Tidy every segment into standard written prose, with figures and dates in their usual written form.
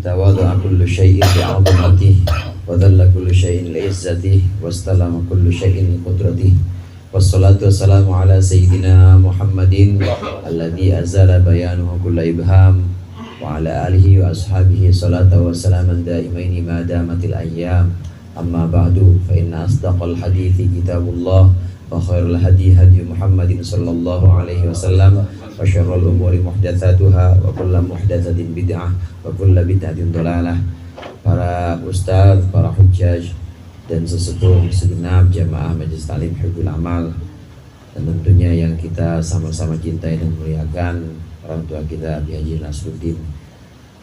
tawadha'a kullu syai'in bi'azamatihi wa dhalla kullu syai'in li'izzatihi wastalama kullu syai'in liqudratihi wassalatu wassalamu ala sayyidina Muhammadin alladhi azala bayanuhu kulla ibham wa ala alihi wa ashabihi salatu wa salaman daimaini ma damatil ayyam amma ba'du fa inna asdaqal hadithi kitabullah wa khairul hadi hadi Muhammadin sallallahu alaihi wasallam wa syarrul umuri muhdatsatuha wa kullu muhdatsatin bid'ah wa kullu bid'atin dhalalah. Para ustaz, para hujjaj dan sesepuh segenap jamaah Majelis Ta'lim Hifdzul Amal, dan tentunya yang kita sama-sama cintai dan muliakan, orang tua kita Abi Haji Nasruddin.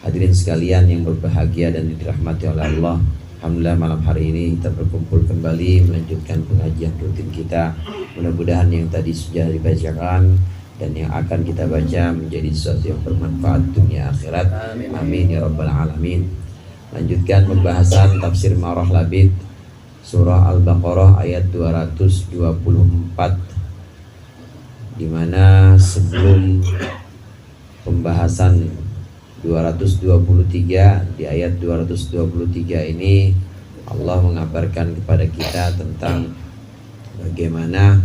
Hadirin sekalian yang berbahagia dan dirahmati oleh Allah, alhamdulillah malam hari ini kita berkumpul kembali melanjutkan pengajian rutin kita. Mudah-mudahan yang tadi sudah dibacakan dan yang akan kita baca menjadi sesuatu yang bermanfaat dunia akhirat. Amin ya rabbal alamin. Lanjutkan pembahasan tafsir Marah Labid surah Al-Baqarah ayat 224, di mana sebelum pembahasan 223, di ayat 223 ini Allah mengabarkan kepada kita tentang bagaimana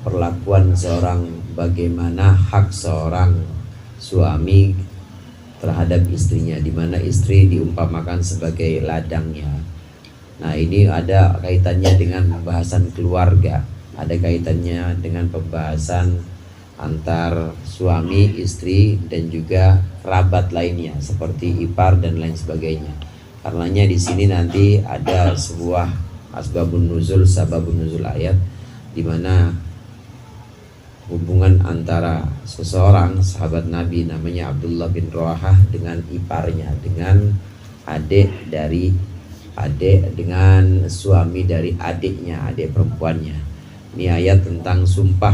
perlakuan seorang, bagaimana hak seorang suami terhadap istrinya, di mana istri diumpamakan sebagai ladangnya. Nah, ini ada kaitannya dengan pembahasan keluarga, ada kaitannya dengan pembahasan antar suami, istri, dan juga kerabat lainnya seperti ipar dan lain sebagainya. Karenanya di sini nanti ada sebuah asbabun nuzul, sababun nuzul ayat, di mana hubungan antara seseorang sahabat Nabi namanya Abdullah bin Rawahah dengan iparnya, dengan adik dengan suami dari adiknya, adik perempuannya. Ini ayat tentang sumpah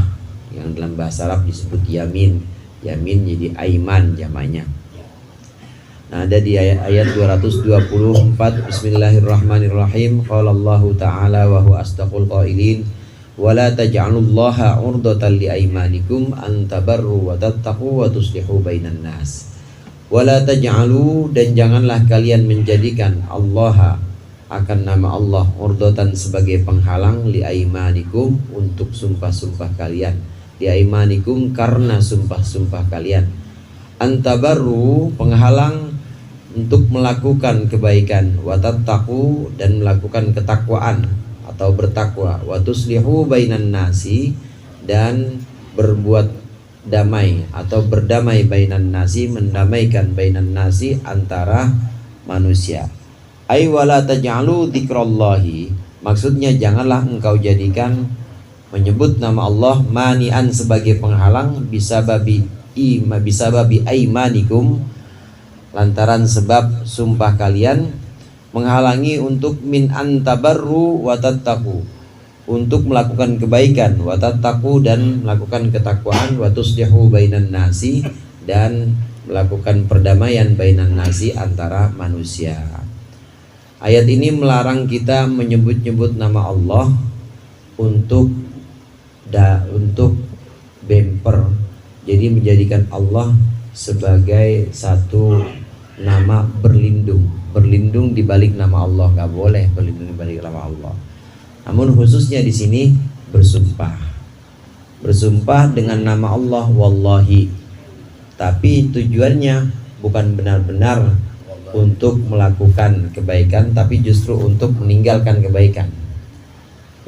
yang dalam bahasa Arab disebut yamin. Yamin jadi aiman jamaknya. Nah, ada di ayat 224, Bismillahirrahmanirrahim. Qala Allahu ta'ala wa huwa asdaqul qailin wa la taj'alullaha 'urdatan li aymanikum an tabarru wa tattaqu wa tuslihu bainan nas. Wa la taj'alu, dan janganlah kalian menjadikan Allah akan nama Allah urdatan sebagai penghalang li aymanikum untuk sumpah-sumpah kalian. Li aymanikum karena sumpah-sumpah kalian. Antabarru penghalang untuk melakukan kebaikan, wa tattaqu dan melakukan ketakwaan atau bertakwa, wa tuslihu bainan nasi dan berbuat damai atau berdamai bainan nasi, mendamaikan bainan nasi antara manusia. Ay wala taj'alu dzikrallahi, maksudnya janganlah engkau jadikan menyebut nama Allah mani'an sebagai penghalang bisababi aimanikum, lantaran sebab sumpah kalian, menghalangi untuk min antabarru wa tattaqu, untuk melakukan kebaikan, wa tattaqu dan melakukan ketakwaan, wa tuslihu bainan nasi dan melakukan perdamaian bainan nasi antara manusia. Ayat ini melarang kita menyebut-nyebut nama Allah untuk bemper, jadi menjadikan Allah sebagai satu nama berlindung di balik nama Allah. Nggak boleh berlindung di balik nama Allah. Namun khususnya di sini bersumpah dengan nama Allah wallahi, tapi tujuannya bukan benar-benar untuk melakukan kebaikan, tapi justru untuk meninggalkan kebaikan.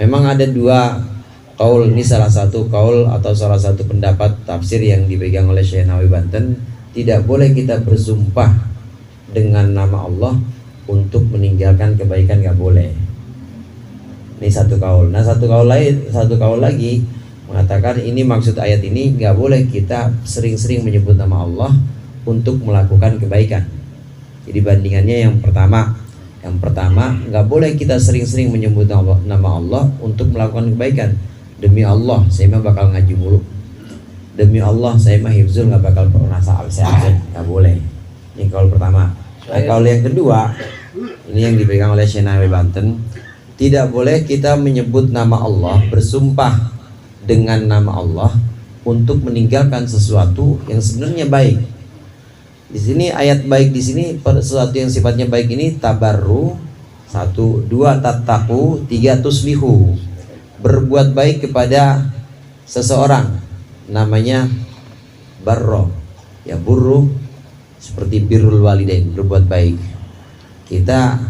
Memang ada dua kaul, ini salah satu kaul atau salah satu pendapat tafsir yang dipegang oleh Syekh Nawawi Banten. Tidak boleh kita bersumpah dengan nama Allah untuk meninggalkan kebaikan, nggak boleh. Ini satu kaul. Nah, satu kaul lagi mengatakan ini maksud ayat ini nggak boleh kita sering-sering menyebut nama Allah untuk melakukan kebaikan. Jadi bandingannya yang pertama nggak boleh kita sering-sering menyebut nama Allah untuk melakukan kebaikan. Demi Allah saya mah bakal ngaji mulu, demi Allah saya mah hifzul nggak bakal pernah saya absen, nggak boleh. Ini kaul pertama. Nah, kaul yang kedua ini yang dipegang oleh Syekh Nawawi Banten, tidak boleh kita menyebut nama Allah, bersumpah dengan nama Allah untuk meninggalkan sesuatu yang sebenarnya baik. Di sini ayat baik di sini sesuatu yang sifatnya baik ini tabarru, 1, 2 tattaqu, 3 tuslihu. Berbuat baik kepada seseorang namanya barro. Ya burru seperti birrul walidain, berbuat baik. Kita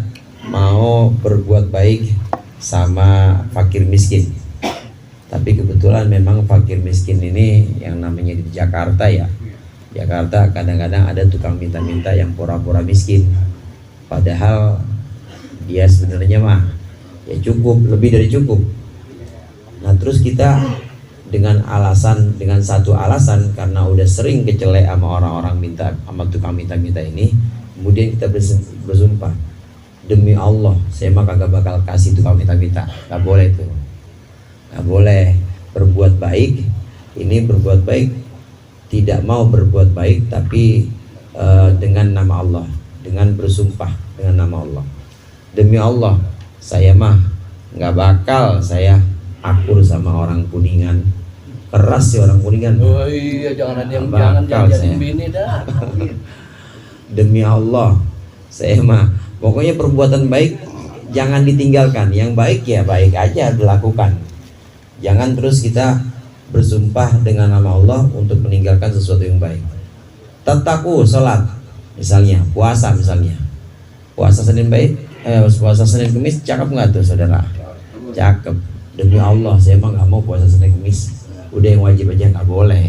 mau berbuat baik sama fakir miskin. Tapi kebetulan memang fakir miskin ini yang namanya di Jakarta ya. Jakarta kadang-kadang ada tukang minta-minta yang pura-pura miskin. Padahal dia sebenarnya mah ya cukup, lebih dari cukup. Nah terus kita dengan satu alasan karena udah sering kecelek sama orang-orang minta, sama tukang minta-minta ini, kemudian kita bersumpah, demi Allah saya mah kagak bakal kasih tukang minta-minta. Gak boleh tuh, gak boleh. Berbuat baik ini berbuat baik, tidak mau berbuat baik tapi dengan nama Allah, dengan bersumpah dengan nama Allah. Demi Allah saya mah nggak bakal saya akur sama orang Kuningan. Keras sih orang Kuningan. Oh iya, jangan jadi bini dah. Demi Allah saya mah pokoknya perbuatan baik jangan ditinggalkan. Yang baik ya baik aja dilakukan. Jangan terus kita bersumpah dengan nama Allah untuk meninggalkan sesuatu yang baik. Tattaqu, sholat misalnya, puasa misalnya. Puasa Senin baik, puasa Senin Kemis cakep nggak tuh saudara? Cakep. Demi Allah saya emang nggak mau puasa Senin Kemis. Udah yang wajib aja nggak boleh.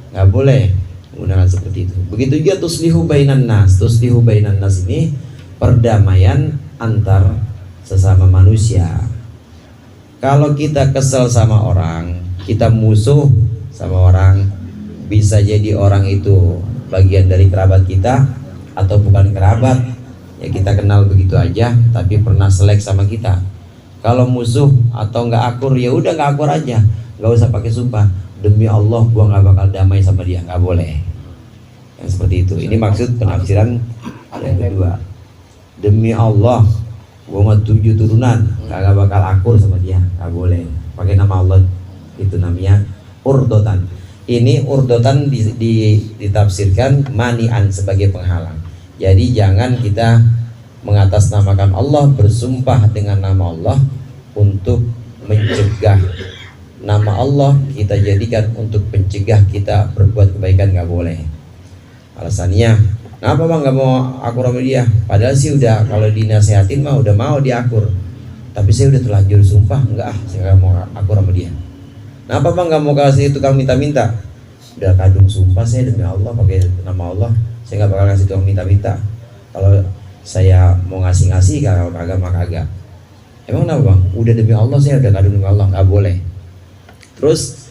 Nggak boleh menggunakan seperti itu. Begitu juga tuslihu bainan nas. Tuslihu bainan nas ini perdamaian antar sesama manusia. Kalau kita kesel sama orang, kita musuh sama orang, bisa jadi orang itu bagian dari kerabat kita atau bukan kerabat, ya kita kenal begitu aja tapi pernah selek sama kita. Kalau musuh atau nggak akur, ya udah nggak akur aja, nggak usah pakai sumpah demi Allah gua nggak bakal damai sama dia, nggak boleh yang seperti itu. Ini maksud penafsiran yang kedua. Demi Allah gua mau 7 turunan nggak bakal akur sama dia, nggak boleh pakai nama Allah. Itu namanya urdotan. Ini urdotan ditafsirkan manian sebagai penghalang. Jadi jangan kita mengatasnamakan Allah, bersumpah dengan nama Allah untuk mencegah nama Allah kita jadikan untuk mencegah kita berbuat kebaikan, nggak boleh. Alasannya, kenapa bang nggak mau akur sama dia? Padahal sih udah, kalau dinasehatin mah udah mau diakur. Tapi saya udah terlanjur sumpah, enggak saya nggak mau akur sama dia. Kenapa bang nggak mau kasih tukang minta-minta? Udah kadung sumpah saya demi Allah pakai nama Allah, saya nggak bakal kasih tukang minta-minta. Kalau saya mau ngasih-ngasih kagak mah kagak. Emang kenapa bang? Udah demi Allah saya udah kadung demi Allah, nggak boleh. Terus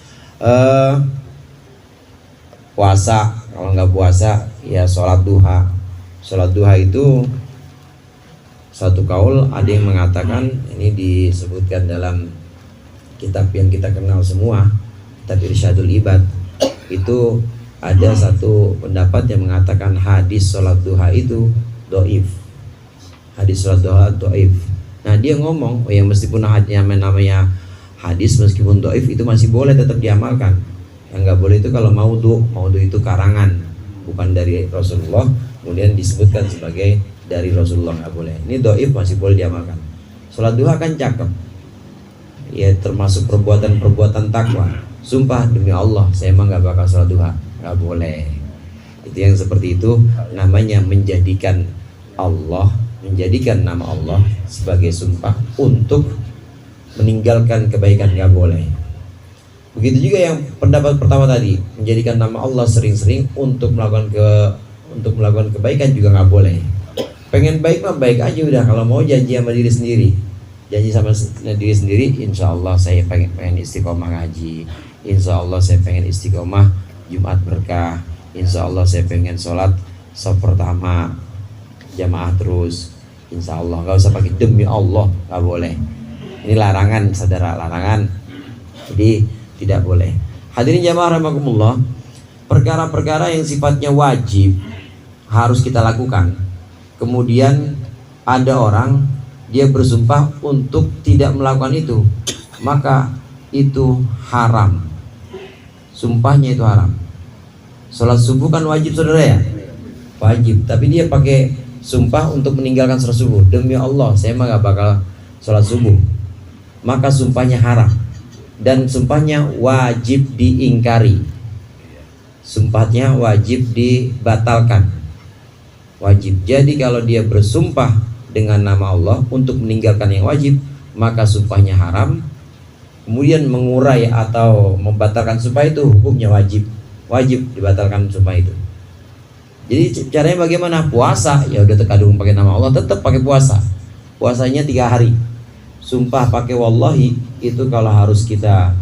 puasa, kalau nggak puasa ya sholat duha. Sholat duha itu satu kaul ada yang mengatakan, ini disebutkan dalam kitab yang kita kenal semua, kitab Irsyadul Ibad, itu ada satu pendapat yang mengatakan hadis sholat duha itu doif. Hadis sholat duha doif. Nah dia ngomong, oh ya meskipun namanya hadis meskipun doif itu masih boleh tetap diamalkan. Yang nggak boleh itu kalau maudhu itu karangan, bukan dari Rasulullah, kemudian disebutkan sebagai dari Rasulullah, nggak boleh. Ini doif masih boleh diamalkan. Sholat duha kan cakep. Ya termasuk perbuatan takwa. Sumpah demi Allah saya emang gak bakal sholat duha, gak boleh. Itu yang seperti itu namanya menjadikan nama Allah sebagai sumpah untuk meninggalkan kebaikan, gak boleh. Begitu juga yang pendapat pertama tadi, menjadikan nama Allah sering-sering untuk melakukan kebaikan juga gak boleh. Pengen baik mah baik aja udah, kalau mau janji sama diri sendiri. Janji sama diri sendiri, insya Allah saya pengen istiqomah ngaji, insya Allah saya pengen istiqomah Jumat berkah, insya Allah saya pengen sholat shaf pertama jamaah terus, insya Allah. Gak usah pakai demi Allah, gak boleh. Ini larangan saudara, larangan. Jadi tidak boleh. Hadirin jamaah rahimakumullah, perkara-perkara yang sifatnya wajib harus kita lakukan. Kemudian ada orang dia bersumpah untuk tidak melakukan itu, maka itu haram. Sumpahnya itu haram. Sholat subuh kan wajib saudara ya? wajib, tapi dia pakai sumpah untuk meninggalkan sholat subuh. Demi Allah, saya mah gak bakal sholat subuh. Maka sumpahnya haram dan sumpahnya wajib diingkari. Sumpahnya wajib dibatalkan. Wajib. Jadi kalau dia bersumpah dengan nama Allah untuk meninggalkan yang wajib, maka sumpahnya haram. Kemudian mengurai atau membatalkan sumpah itu hukumnya wajib. Wajib dibatalkan sumpah itu. Jadi caranya bagaimana? Puasa, ya udah terkadung pakai nama Allah, tetap pakai puasa. Puasanya 3 hari. Sumpah pakai wallahi itu kalau harus kita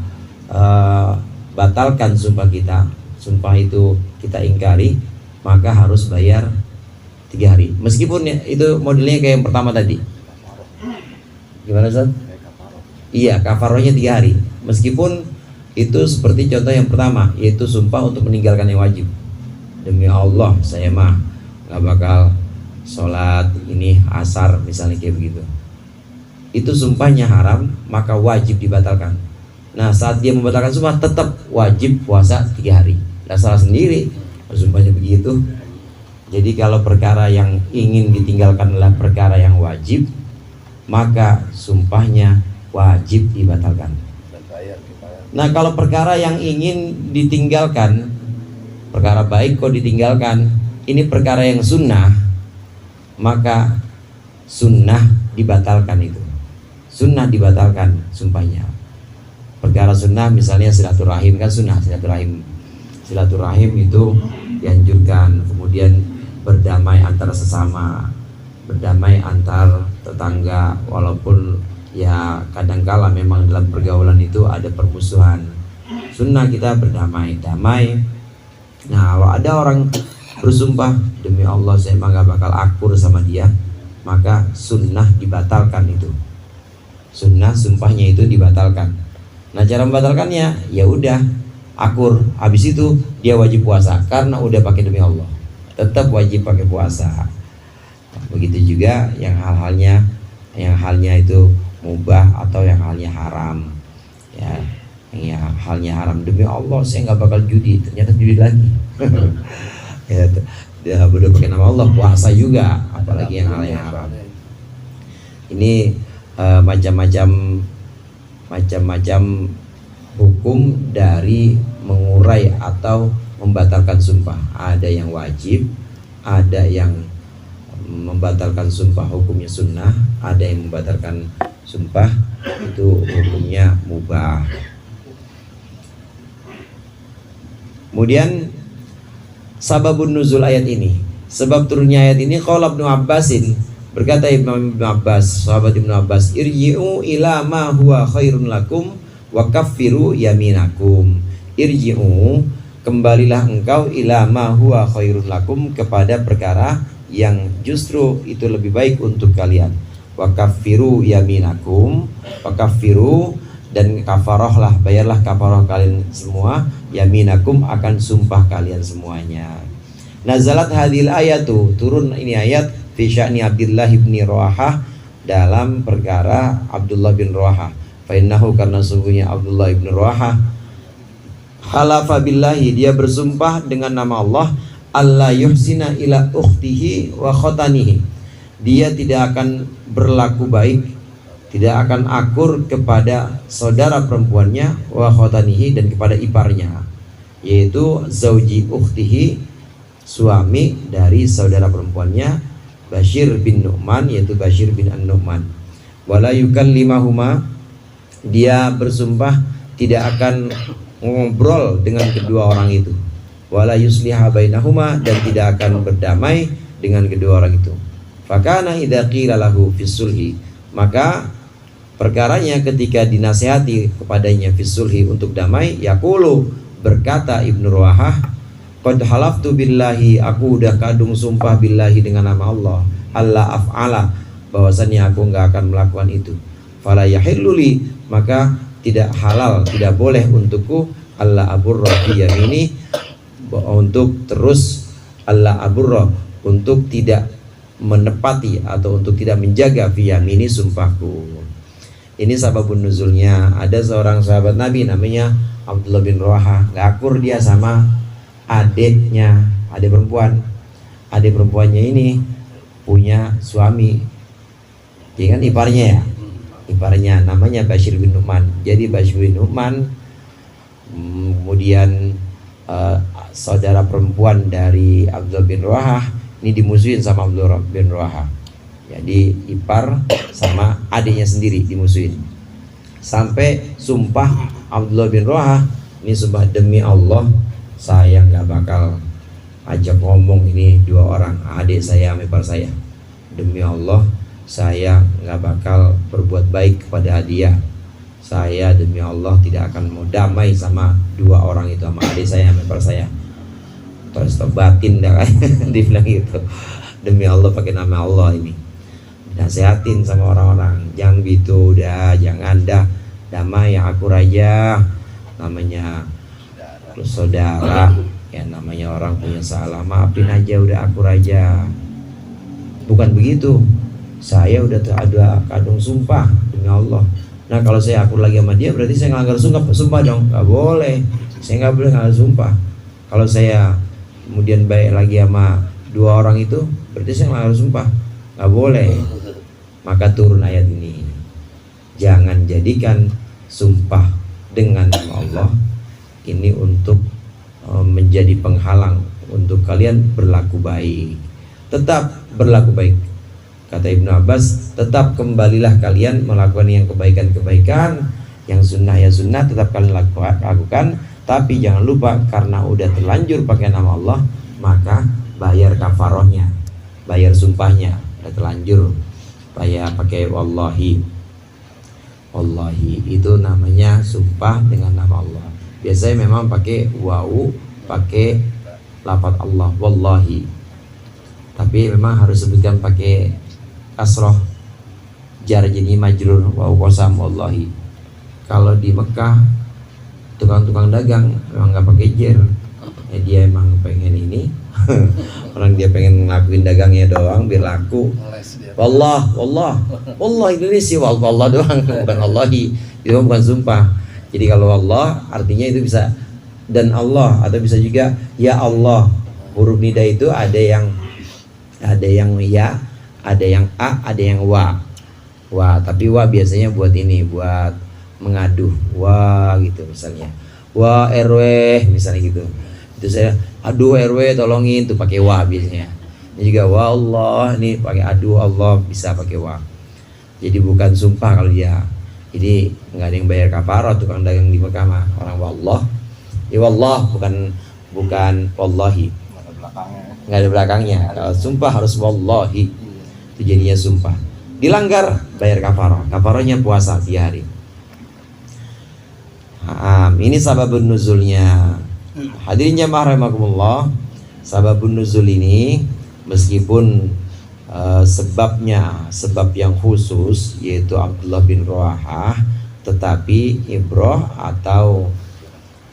batalkan sumpah kita, sumpah itu kita ingkari, maka harus bayar 3 hari. Meskipun ya, itu modelnya kayak yang pertama tadi. Gimana Ustaz? Iya, kafarohnya 3 hari. Meskipun itu seperti contoh yang pertama, yaitu sumpah untuk meninggalkan yang wajib. Demi Allah saya mah gak bakal sholat ini asar misalnya kayak begitu. Itu sumpahnya haram, maka wajib dibatalkan. Nah saat dia membatalkan sumpah tetap wajib puasa 3 hari. Gak salah sendiri, sumpahnya begitu. Jadi kalau perkara yang ingin ditinggalkan adalah perkara yang wajib, maka sumpahnya wajib dibatalkan. Nah kalau perkara yang ingin ditinggalkan, perkara baik kok ditinggalkan, ini perkara yang sunnah, maka sunnah dibatalkan itu. Sunnah dibatalkan sumpahnya. Perkara sunnah misalnya silaturahim, kan sunnah silaturahim. Silaturahim itu dianjurkan. Kemudian berdamai antara sesama, berdamai antar tetangga, walaupun ya kadangkala memang dalam pergaulan itu ada permusuhan. Sunnah kita berdamai, damai. Nah kalau ada orang bersumpah demi Allah saya mah gak bakal akur sama dia, maka sunnah dibatalkan itu. Sunnah sumpahnya itu dibatalkan. Nah cara membatalkannya ya udah akur, habis itu dia wajib puasa karena udah pakai demi Allah, tetap wajib pakai puasa. Begitu juga yang halnya itu mubah atau yang halnya haram, ya yang halnya haram demi Allah saya nggak bakal judi, ternyata judi lagi. Ya, dia udah pakai nama Allah, puasa juga, apalagi yang halnya haram. Ini macam-macam hukum dari mengurai atau membatalkan sumpah. Ada yang wajib, ada yang membatalkan sumpah hukumnya sunnah, ada yang membatalkan sumpah itu hukumnya mubah. Kemudian sababun nuzul ayat ini, sebab turunnya ayat ini, qala Ibnu Abbasin, berkata Ibnu Abbas, sahabat Ibnu Abbas, irji'u ila ma huwa khairun lakum wa kaffiru yaminakum. Irji'u, kembalilah engkau, ila ma huwa khairun lakum, kepada perkara yang justru itu lebih baik untuk kalian. Wa kaffiru yaminakum, wa kaffiru, dan kafarahlah, bayarlah kafarah kalian semua, yaminakum, akan sumpah kalian semuanya. Nazalat hadil ayatu, turun ini ayat fi sya'ni Abdullah bin Rawahah, dalam perkara Abdullah bin Rawahah. Fa innahu, karena sungguhnya Abdullah bin Rawahah, halafa billahi, dia bersumpah dengan nama Allah, alla yuhsina ila ukhtihi wa khotanihi, dia tidak akan berlaku baik, tidak akan akur kepada saudara perempuannya, wa khotanihi, dan kepada iparnya, yaitu zauji ukhtihi, suami dari saudara perempuannya, Bashir bin Nu'man, yaitu Bashir bin An-Nu'man. Wala yukallimahuma, dia bersumpah tidak akan ngobrol dengan kedua orang itu. Wala yusliha bainahuma, dan tidak akan berdamai dengan kedua orang itu. Fakana idza qila lahu fis sulhi, maka perkaranya ketika dinasihati kepadanya fis sulhi, untuk damai, yaqulu, berkata Ibnu Rawahah, qad halaftu billahi, aku udah kadung sumpah billahi, dengan nama Allah, alla af'ala, bahwasannya aku enggak akan melakukan itu. Fala yahilluli, maka tidak halal, tidak boleh untukku, alla aburra fi yamini, untuk terus alla aburra, untuk tidak menepati atau untuk tidak menjaga fi yamini, sumpahku. Ini sababun nuzulnya. Ada seorang sahabat Nabi namanya Abdullah bin Rawahah, gak akur dia sama adiknya, adik perempuan. adik perempuannya ini punya suami, ya kan, iparnya ya, iparnya namanya Bashir bin Nu'man. Jadi Bashir bin Nu'man kemudian saudara perempuan dari Abdullah bin Rawahah ini dimusuhin sama Abdullah bin Rawahah. Jadi ipar sama adiknya sendiri dimusuhin. Sampai sumpah Abdullah bin Rawahah, ini sumpah demi Allah saya nggak bakal ajak ngomong ini dua orang, adik saya sama ipar saya. Demi Allah saya nggak bakal berbuat baik kepada dia. Saya demi Allah tidak akan mau damai sama dua orang itu, sama adik saya sama ipar saya. Terus batin dah kan dibilang gitu. Demi Allah pakai nama Allah ini. Nasihatin sama orang-orang, jangan gitu, udah jangan dah, damai yang akur aja, namanya saudara, ya namanya orang punya salah, maafin aja, udah akur aja. Bukan begitu, saya udah ada kadung sumpah demi Allah. Nah kalau saya akur lagi sama dia berarti saya ngelanggar sumpah dong, nggak boleh, saya nggak boleh ngelanggar sumpah. Kalau saya kemudian baik lagi sama dua orang itu berarti saya ngelanggar sumpah, nggak boleh. Maka turun ayat ini, jangan jadikan sumpah dengan nama Allah ini untuk menjadi penghalang untuk kalian berlaku baik. Tetap berlaku baik, kata Ibnu Abbas, tetap kembalilah kalian melakukan yang kebaikan-kebaikan, yang sunnah ya sunnah tetap kalian lakukan. Tapi jangan lupa karena udah terlanjur pakai nama Allah, maka bayar kafarohnya, bayar sumpahnya, udah terlanjur. Saya pakai wallahi. Wallahi itu namanya sumpah dengan nama Allah. Biasanya memang pakai wau, pakai lafaz Allah, wallahi. Tapi memang harus sebutkan pakai kasroh, jar jadi majrur, wau qasam wallahi. Kalau di Mekah tukang-tukang dagang memang nggak pakai jar. Ya dia emang pengen ini orang dia pengen ngelakuin dagangnya doang biar laku. Wallah Indonesia wallah doang, bukan Allahi, itu bukan sumpah. Jadi kalau Allah artinya itu bisa dan Allah, atau bisa juga ya Allah. Huruf nida itu ada yang ya, ada yang a, ada yang wa. Tapi wa biasanya buat ini, buat mengaduh. Wa gitu misalnya. Wa RW misalnya gitu. Itu saya aduh RW tolongin, tuh pakai wa biasanya. Ini juga wa Allah, ini pakai aduh Allah, bisa pakai wa. Jadi bukan sumpah kalau dia. Jadi nggak ada yang bayar kafarah tukang dagang di Mekah mah, orang wallah. Ya wallah, bukan wallahi. Nggak ada belakangnya. Kalau sumpah harus wallahi. Itu jadinya sumpah. Dilanggar bayar kafarah. Kafarahnya puasa 3 hari. Ini sababun nuzulnya. Hadirin jamaah rahimakumullah, sababun nuzul ini meskipun sebab yang khusus yaitu Abdullah bin Rawahah, tetapi ibrah atau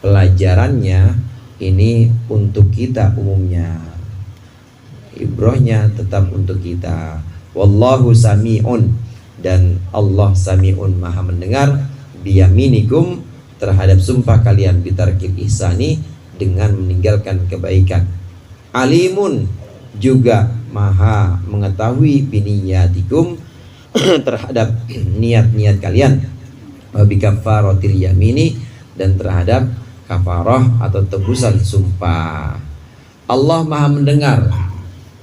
pelajarannya ini untuk kita umumnya. Ibrahnya tetap untuk kita. Wallahu sami'un, dan Allah sami'un maha mendengar, biyaminikum terhadap sumpah kalian, bitarkil ihsani dengan meninggalkan kebaikan. Alimun juga maha mengetahui biniyatikum terhadap niat-niat kalian, bikafaratil yamini, dan terhadap kafarah atau tebusan sumpah. Allah maha mendengar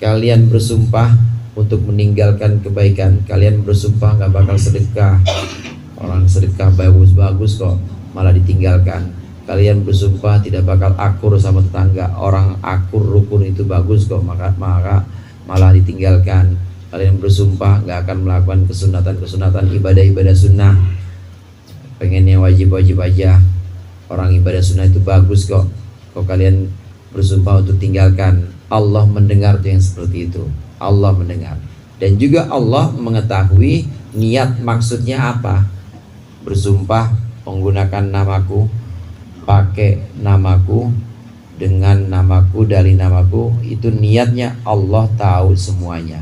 kalian bersumpah untuk meninggalkan kebaikan. Kalian bersumpah nggak bakal sedekah, orang sedekah bagus-bagus kok malah ditinggalkan. Kalian bersumpah tidak bakal akur sama tetangga, orang akur rukun itu bagus kok, maka malah ditinggalkan. Kalian bersumpah nggak akan melakukan kesunatan ibadah sunnah, pengennya wajib aja, orang ibadah sunnah itu bagus kok kalian bersumpah untuk tinggalkan. Allah mendengar tuh yang seperti itu. Allah mendengar, dan juga Allah mengetahui niat maksudnya apa. Bersumpah menggunakan namaku, pakai namaku, dengan namaku, dari namaku, itu niatnya Allah tahu semuanya.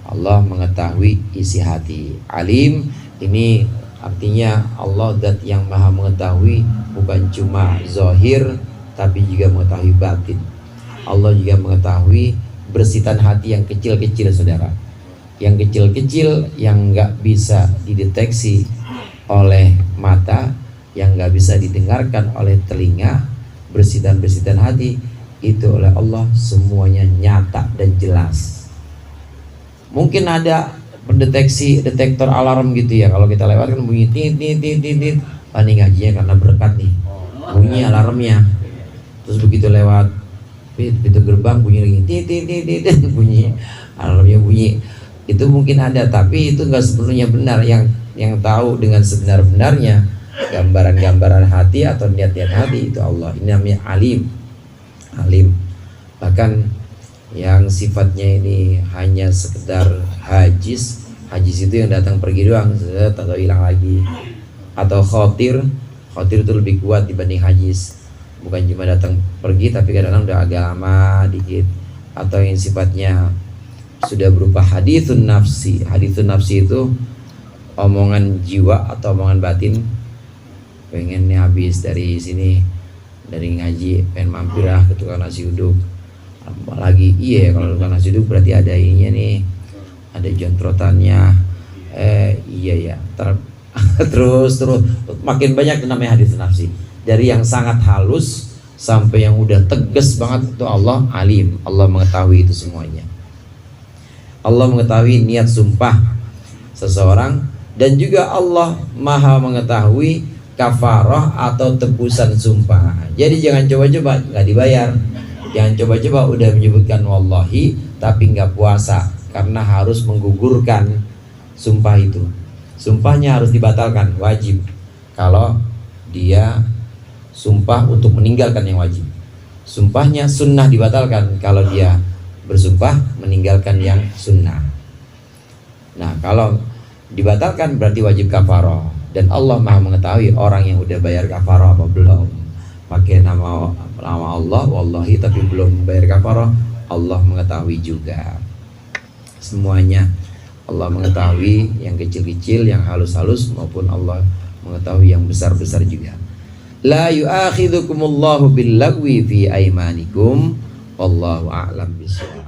Allah mengetahui isi hati. Alim ini artinya Allah zat yang maha mengetahui, bukan cuma zahir tapi juga mengetahui batin. Allah juga mengetahui bersitan hati yang kecil-kecil saudara, yang kecil-kecil yang nggak bisa dideteksi oleh mata, yang nggak bisa didengarkan oleh telinga, bersitan hati itu oleh Allah semuanya nyata dan jelas. Mungkin ada pendeteksi detektor alarm gitu ya, kalau kita lewat kan bunyi tit tit tit tit, ini ngajinya karena berkat nih, bunyi alarmnya. Terus begitu lewat pintu gerbang bunyi lagi tit tit tit tit, bunyi alarmnya bunyi. Itu mungkin ada, tapi itu nggak sepenuhnya benar. Yang tahu dengan sebenar-benarnya gambaran-gambaran hati atau niat-niat hati itu Allah. Ini namanya alim. Bahkan yang sifatnya ini hanya sekedar hajiz itu yang datang pergi doang atau hilang lagi. Atau khotir itu lebih kuat dibanding hajiz, bukan cuma datang pergi tapi kadang-kadang udah agak lama dikit. Atau yang sifatnya sudah berupa hadithun nafsi itu omongan jiwa atau omongan batin, pengennya habis dari sini, dari ngaji pengen mampir ke tukang nasi uduk. Apalagi kalau tukang nasi uduk berarti ada ininya nih, ada jontrotannya. Iya ya, terus makin banyak namanya hadis nafsi, dari yang sangat halus sampai yang udah tegas banget. Itu Allah alim, Allah mengetahui itu semuanya. Allah mengetahui niat sumpah seseorang, dan juga Allah maha mengetahui kafarah atau tebusan sumpah. Jadi jangan coba-coba nggak dibayar, jangan coba-coba udah menyebutkan wallahi tapi nggak puasa, karena harus menggugurkan sumpah itu. Sumpahnya harus dibatalkan, wajib. Kalau dia sumpah untuk meninggalkan yang wajib, sumpahnya sunnah dibatalkan kalau dia bersumpah meninggalkan yang sunnah. Nah, kalau dibatalkan berarti wajib kafarah. Dan Allah maha mengetahui orang yang udah bayar kafarah apa belum, pakai nama Allah wallahi tapi belum bayar kafarah, Allah mengetahui juga semuanya. Allah mengetahui yang kecil-kecil, yang halus-halus, maupun Allah mengetahui yang besar-besar juga. La yu'akhidhukumullahu billagwi fi aimanikum wallahu a'lam bishawab.